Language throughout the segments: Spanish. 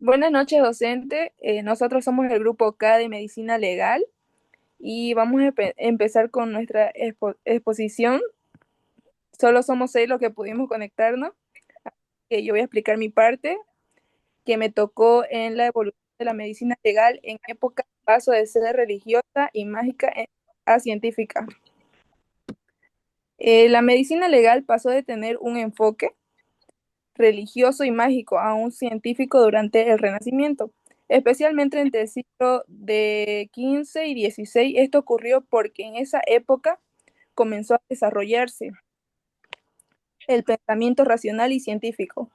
Buenas noches, docente. Nosotros somos el grupo K de Medicina Legal y vamos a empezar con nuestra exposición. Solo somos 6 los que pudimos conectarnos. Yo voy a explicar mi parte, que me tocó en la evolución de la medicina legal en época de paso de ser religiosa y mágica a científica. La medicina legal pasó de tener un enfoque religioso y mágico a un científico durante el Renacimiento, especialmente entre el siglo de XV y XVI. Esto ocurrió porque en esa época comenzó a desarrollarse el pensamiento racional y científico.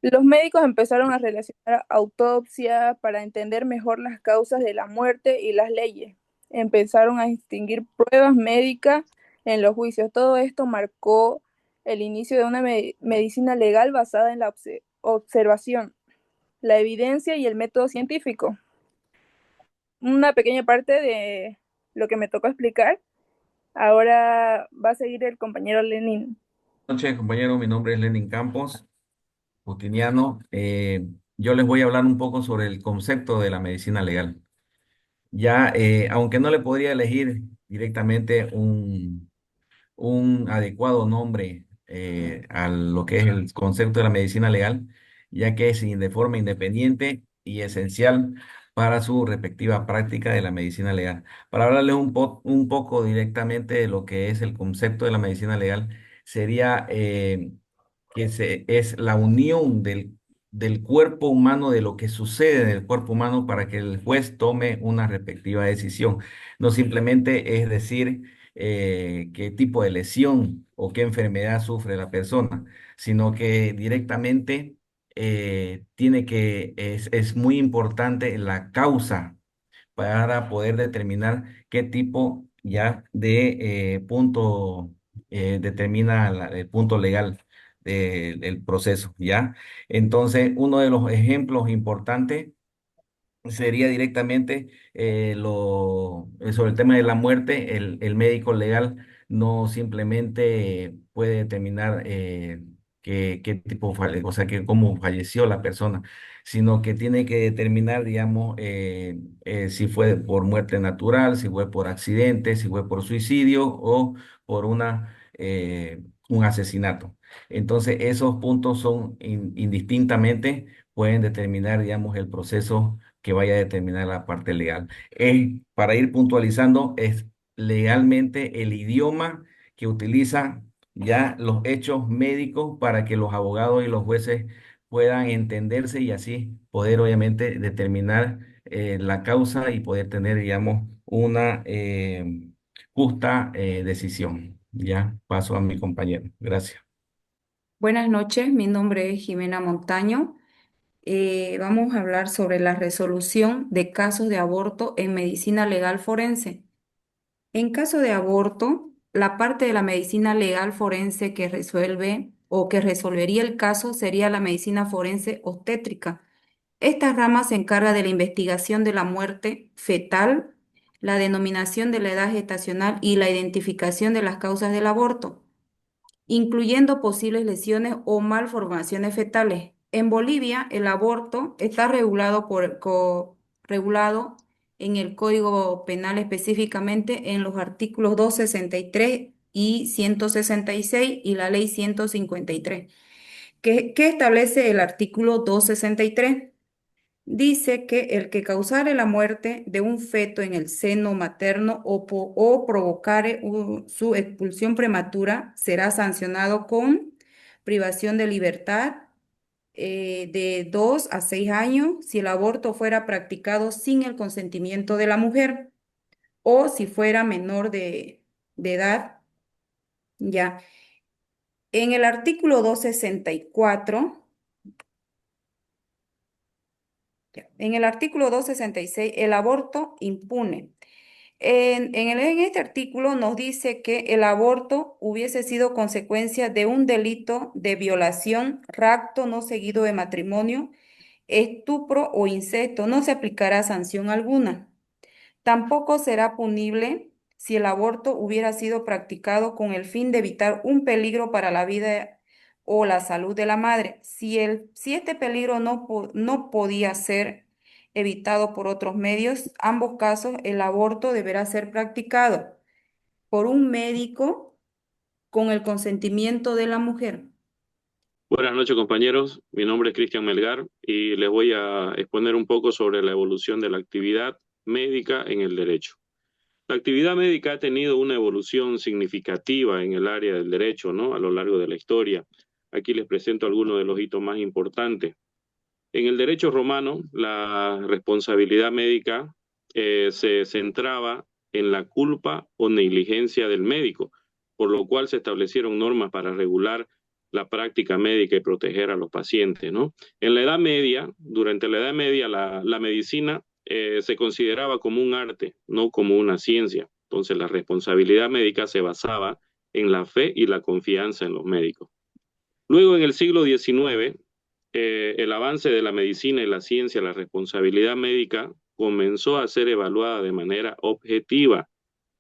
Los médicos empezaron a relacionar autopsia para entender mejor las causas de la muerte y las leyes. Empezaron a distinguir pruebas médicas en los juicios. Todo esto marcó el inicio de una medicina legal basada en la observación, la evidencia y el método científico. Una pequeña parte de lo que me tocó explicar. Ahora va a seguir el compañero Lenin. Buenas noches, compañero. Mi nombre es Lenin Campos, justiniano. Yo les voy a hablar un poco sobre el concepto de la medicina legal. Aunque no le podría elegir directamente un adecuado nombre a lo que es el concepto de la medicina legal, ya que es de forma independiente y esencial para su respectiva práctica de la medicina legal. Para hablarles un poco directamente de lo que es el concepto de la medicina legal, sería es la unión del cuerpo humano, de lo que sucede en el cuerpo humano para que el juez tome una respectiva decisión. No simplemente es decir qué tipo de lesión o qué enfermedad sufre la persona, sino que directamente es muy importante la causa para poder determinar qué tipo ya de punto determina el punto legal del proceso, ¿ya? Entonces, uno de los ejemplos importantes sería directamente sobre el tema de la muerte. El médico legal no simplemente puede determinar qué tipo, o sea, que cómo falleció la persona, sino que tiene que determinar, digamos, si fue por muerte natural, si fue por accidente, si fue por suicidio o por un asesinato. Entonces, esos puntos son indistintamente, pueden determinar, digamos, el proceso que vaya a determinar la parte legal. Para ir puntualizando, es legalmente el idioma que utiliza ya los hechos médicos para que los abogados y los jueces puedan entenderse y así poder obviamente determinar la causa y poder tener, digamos, una justa decisión. Ya paso a mi compañero. Gracias. Buenas noches, mi nombre es Jimena Montaño. Vamos a hablar sobre la resolución de casos de aborto en medicina legal forense. En caso de aborto, la parte de la medicina legal forense que resuelve o que resolvería el caso sería la medicina forense obstétrica. Esta rama se encarga de la investigación de la muerte fetal, la denominación de la edad gestacional y la identificación de las causas del aborto, incluyendo posibles lesiones o malformaciones fetales. En Bolivia, el aborto está regulado en el Código Penal, específicamente en los artículos 263 y 166 y la Ley 153. ¿Qué establece el artículo 263? Dice que el que causare la muerte de un feto en el seno materno o provocare su expulsión prematura será sancionado con privación de libertad de 2 a 6 años si el aborto fuera practicado sin el consentimiento de la mujer o si fuera menor de edad. Ya. En el artículo 264. En el artículo 266, el aborto impune. En este artículo nos dice que el aborto hubiese sido consecuencia de un delito de violación, rapto no seguido de matrimonio, estupro o incesto. No se aplicará sanción alguna. Tampoco será punible si el aborto hubiera sido practicado con el fin de evitar un peligro para la vida o la salud de la madre. Si este peligro no podía ser evitado por otros medios, ambos casos el aborto deberá ser practicado por un médico con el consentimiento de la mujer. Buenas noches, compañeros. Mi nombre es Cristian Melgar y les voy a exponer un poco sobre la evolución de la actividad médica en el derecho. La actividad médica ha tenido una evolución significativa en el área del derecho, ¿no? A lo largo de la historia. Aquí les presento algunos de los hitos más importantes. En el derecho romano, la responsabilidad médica se centraba en la culpa o negligencia del médico, por lo cual se establecieron normas para regular la práctica médica y proteger a los pacientes, ¿no? En la Edad Media, durante la Edad Media, la medicina se consideraba como un arte, no como una ciencia. Entonces, la responsabilidad médica se basaba en la fe y la confianza en los médicos. Luego, en el siglo XIX, el avance de la medicina y la ciencia, la responsabilidad médica comenzó a ser evaluada de manera objetiva.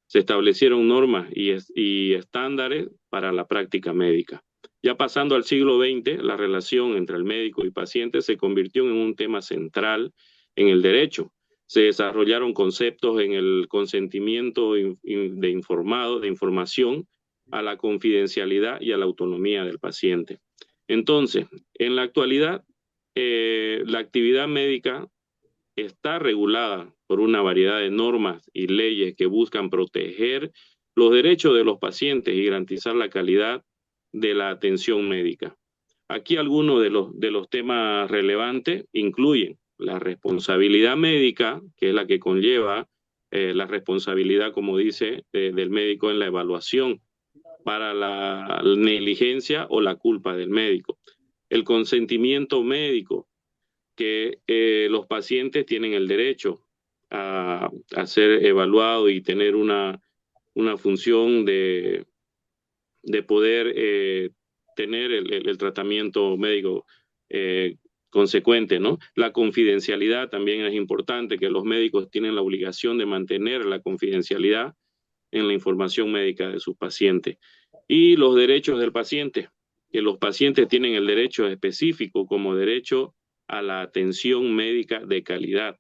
Se establecieron normas y estándares para la práctica médica. Ya pasando al siglo XX, la relación entre el médico y paciente se convirtió en un tema central en el derecho. Se desarrollaron conceptos en el consentimiento de información, a la confidencialidad y a la autonomía del paciente. Entonces, en la actualidad, la actividad médica está regulada por una variedad de normas y leyes que buscan proteger los derechos de los pacientes y garantizar la calidad de la atención médica. Aquí algunos de los temas relevantes incluyen la responsabilidad médica, que es la que conlleva la responsabilidad, como dice, del médico en la evaluación para la negligencia o la culpa del médico. El consentimiento médico, que los pacientes tienen el derecho a ser evaluados y tener una función de poder tener el tratamiento médico consecuente, ¿no? La confidencialidad también es importante, que los médicos tienen la obligación de mantener la confidencialidad en la información médica de sus pacientes. Y los derechos del paciente, que los pacientes tienen el derecho específico como derecho a la atención médica de calidad.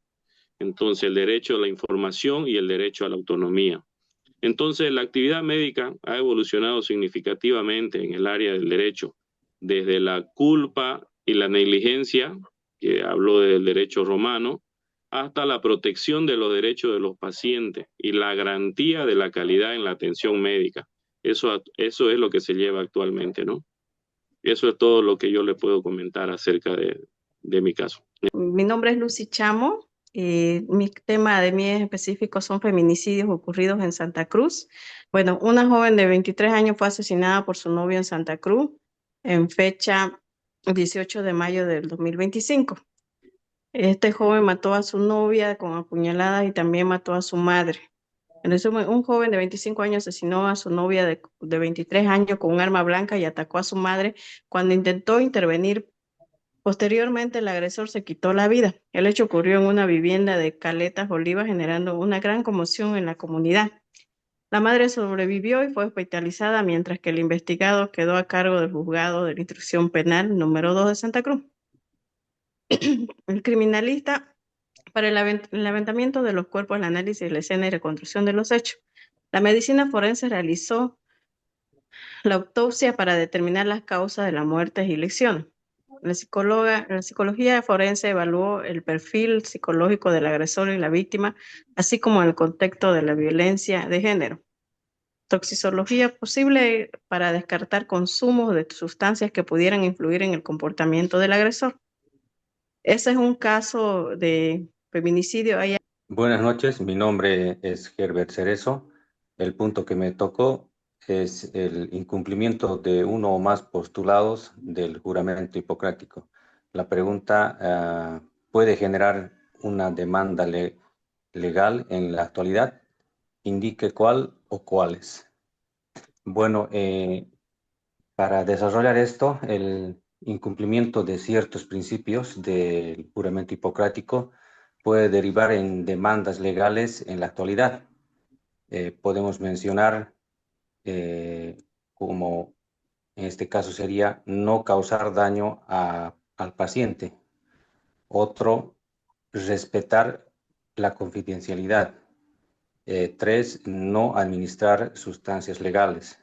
Entonces, el derecho a la información y el derecho a la autonomía. Entonces, la actividad médica ha evolucionado significativamente en el área del derecho, desde la culpa y la negligencia, que habló del derecho romano, hasta la protección de los derechos de los pacientes y la garantía de la calidad en la atención médica. Eso es lo que se lleva actualmente, ¿no? Eso es todo lo que yo le puedo comentar acerca de mi caso. Mi nombre es Lucy Chamo. Mi tema de mí específico son feminicidios ocurridos en Santa Cruz. Bueno, una joven de 23 años fue asesinada por su novio en Santa Cruz en fecha 18 de mayo del 2025. Este joven mató a su novia con apuñaladas y también mató a su madre. En resumen, un joven de 25 años asesinó a su novia de 23 años con un arma blanca y atacó a su madre cuando intentó intervenir. Posteriormente, el agresor se quitó la vida. El hecho ocurrió en una vivienda de Caletas Olivas, generando una gran conmoción en la comunidad. La madre sobrevivió y fue hospitalizada, mientras que el investigado quedó a cargo del juzgado de la instrucción penal número 2 de Santa Cruz. El criminalista para el levantamiento de los cuerpos, el análisis de la escena y reconstrucción de los hechos. La medicina forense realizó la autopsia para determinar las causas de la muerte y lesiones. La psicología forense evaluó el perfil psicológico del agresor y la víctima, así como el contexto de la violencia de género. Toxicología posible para descartar consumos de sustancias que pudieran influir en el comportamiento del agresor. Ese es un caso de feminicidio. Buenas noches, mi nombre es Herbert Cerezo. El punto que me tocó es el incumplimiento de uno o más postulados del juramento hipocrático. La pregunta, ¿puede generar una demanda legal en la actualidad? Indique cuál o cuáles. Bueno, para desarrollar esto, el incumplimiento de ciertos principios del juramento hipocrático puede derivar en demandas legales en la actualidad. Podemos mencionar como En este caso sería no causar daño al paciente. Otro, respetar la confidencialidad. 3, no administrar sustancias legales.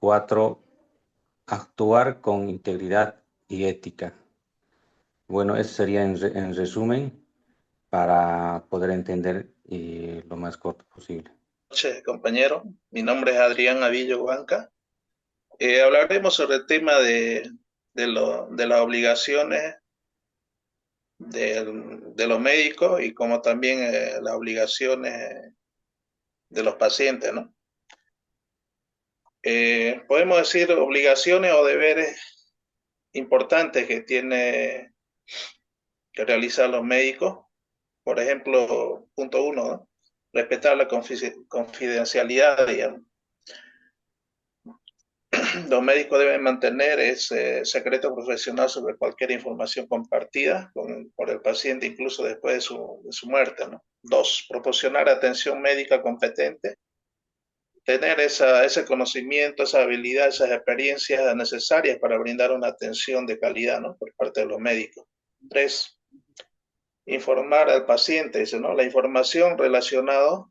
4, actuar con integridad y ética. Bueno, eso sería en resumen para poder entender lo más corto posible. Buenas noches, compañero. Mi nombre es Adrián Avillo Huanca. Hablaremos sobre el tema de las obligaciones de los médicos y como también las obligaciones de los pacientes, ¿no? Podemos decir obligaciones o deberes importantes que tiene que realizar los médicos. Por ejemplo, punto 1, ¿no? Respetar la confidencialidad, digamos. Los médicos deben mantener ese secreto profesional sobre cualquier información compartida por el paciente, incluso después de su muerte, ¿no? 2, proporcionar atención médica competente, tener ese conocimiento, esa habilidad, esas experiencias necesarias para brindar una atención de calidad, ¿no? Por parte de los médicos. 3, informar al paciente, dice, ¿no? La información relacionada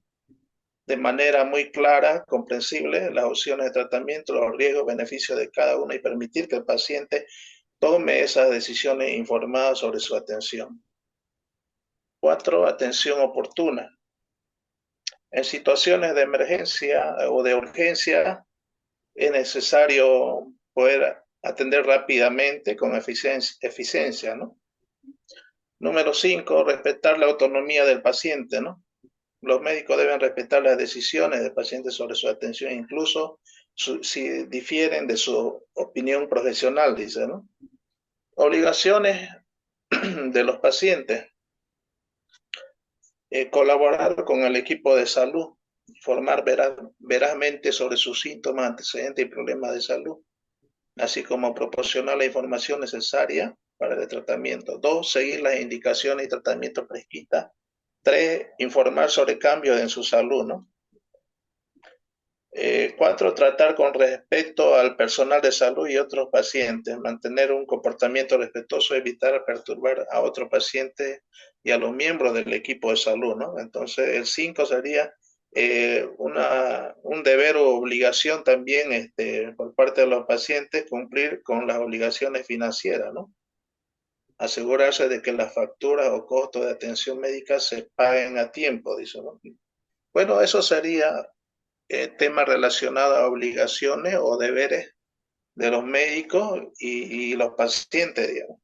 de manera muy clara, comprensible, las opciones de tratamiento, los riesgos, beneficios de cada uno y permitir que el paciente tome esas decisiones informadas sobre su atención. 4, atención oportuna. En situaciones de emergencia o de urgencia es necesario poder atender rápidamente con eficiencia, ¿no? Número 5, respetar la autonomía del paciente, ¿no? Los médicos deben respetar las decisiones del paciente sobre su atención, incluso si difieren de su opinión profesional, dice, ¿no? Obligaciones de los pacientes. Colaborar con el equipo de salud, informar verazmente sobre sus síntomas, antecedentes y problemas de salud, así como proporcionar la información necesaria para el tratamiento. 2, seguir las indicaciones y tratamientos prescritas. 3, informar sobre cambios en su salud, ¿no? 4, tratar con respeto al personal de salud y otros pacientes, mantener un comportamiento respetuoso, evitar perturbar a otros pacientes y a los miembros del equipo de salud, ¿no? Entonces, el 5 sería un deber o obligación también por parte de los pacientes cumplir con las obligaciones financieras, ¿no? Asegurarse de que las facturas o costos de atención médica se paguen a tiempo, dice, ¿no? Bueno, eso sería temas relacionados a obligaciones o deberes de los médicos y los pacientes, digamos.